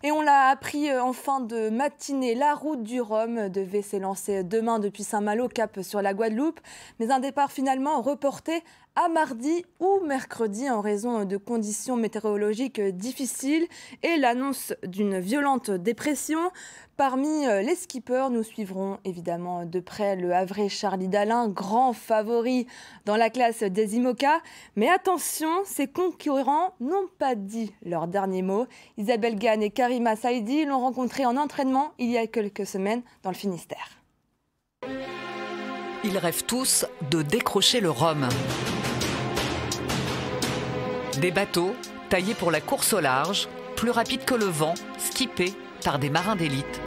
Et on l'a appris en fin de matinée, la route du Rhum devait s'élancer demain depuis Saint-Malo cap sur la Guadeloupe, mais un départ finalement reporté à mardi ou mercredi en raison de conditions météorologiques difficiles et l'annonce d'une violente dépression. Parmi les skippers, nous suivrons évidemment de près le Havrais Charlie Dalin, grand favori dans la classe des IMOCA. Mais attention, ses concurrents n'ont pas dit leur dernier mot. Isabelle Gann et Karima Saïdi l'ont rencontré en entraînement il y a quelques semaines dans le Finistère. Ils rêvent tous de décrocher le Rhum. Des bateaux taillés pour la course au large, plus rapides que le vent, skippés par des marins d'élite.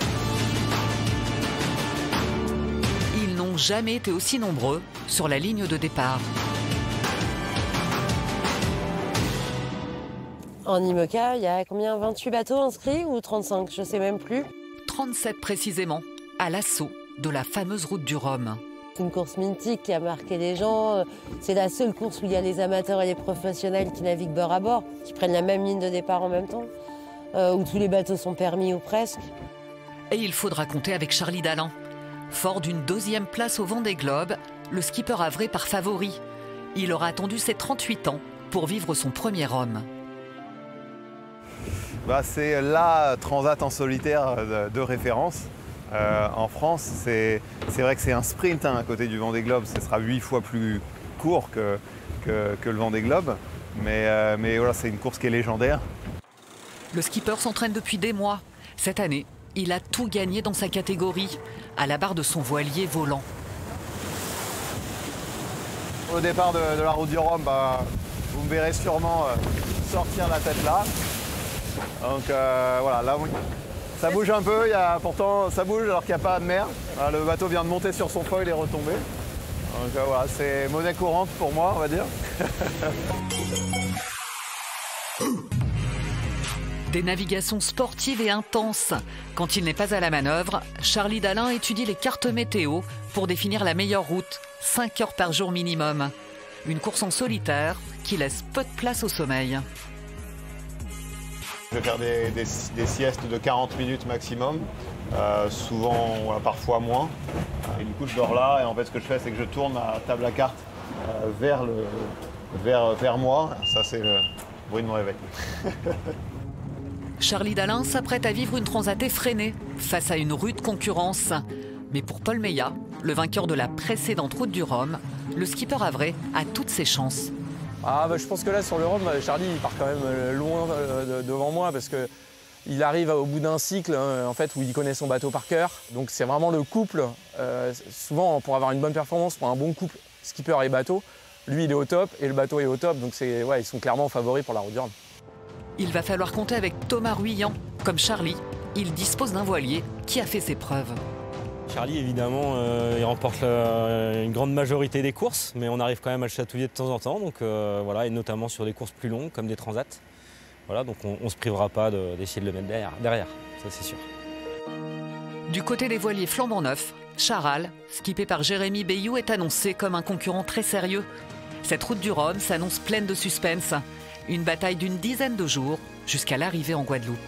Ils n'ont jamais été aussi nombreux sur la ligne de départ. En IMOCA, il y a combien, 28 bateaux inscrits ou 35, je ne sais même plus. 37 précisément, à l'assaut de la fameuse route du Rhum. C'est une course mythique qui a marqué les gens. C'est la seule course où il y a les amateurs et les professionnels qui naviguent bord à bord, qui prennent la même ligne de départ en même temps, où tous les bateaux sont permis ou presque. Et il faudra compter avec Charlie Dalin. Fort d'une 2e place au Vendée Globe, le skipper havrais par favori. Il aura attendu ses 38 ans pour vivre son premier Rhum. C'est la transat en solitaire de référence. En France, c'est vrai que c'est un sprint à côté du Vendée Globe. Ce sera 8 fois plus court que le Vendée Globe. Mais voilà, c'est une course qui est légendaire. Le skipper s'entraîne depuis des mois. Cette année, il a tout gagné dans sa catégorie, à la barre de son voilier volant. Au départ de la route du Rhum, vous me verrez sûrement sortir la tête là. Donc voilà, là ça bouge un peu, pourtant ça bouge alors qu'il n'y a pas de mer. Le bateau vient de monter sur son foil et retomber. Donc voilà, c'est monnaie courante pour moi, on va dire. Des navigations sportives et intenses. Quand il n'est pas à la manœuvre, Charlie Dalin étudie les cartes météo pour définir la meilleure route, 5 heures par jour minimum. Une course en solitaire qui laisse peu de place au sommeil. Je vais faire des siestes de 40 minutes maximum, souvent, voilà, parfois moins. Et du coup, je dors là et en fait, ce que je fais, c'est que je tourne ma table à cartes vers moi. Ça, c'est le bruit de mon réveil. Charlie Dalin s'apprête à vivre une transat effrénée face à une rude concurrence. Mais pour Paul Meillat, le vainqueur de la précédente route du Rhum, le skipper havrais a toutes ses chances. Je pense que là, sur le Rhum, Charlie il part quand même loin devant moi parce qu'il arrive au bout d'un cycle en fait, où il connaît son bateau par cœur. Donc c'est vraiment le couple. Souvent, pour avoir une bonne performance, pour un bon couple, skipper et bateau, lui il est au top et le bateau est au top. Donc ils sont clairement favoris pour la route du Rhum. Il va falloir compter avec Thomas Ruyant. Comme Charlie, il dispose d'un voilier qui a fait ses preuves. Charlie, évidemment, il remporte une grande majorité des courses, mais on arrive quand même à le chatouiller de temps en temps, donc, voilà, et notamment sur des courses plus longues, comme des transats. Voilà, donc on ne se privera pas d'essayer de le mettre derrière, ça c'est sûr. Du côté des voiliers flambant neufs, Charal, skippé par Jérémy Bayou, est annoncé comme un concurrent très sérieux. Cette route du Rhum s'annonce pleine de suspense. Une bataille d'une dizaine de jours jusqu'à l'arrivée en Guadeloupe.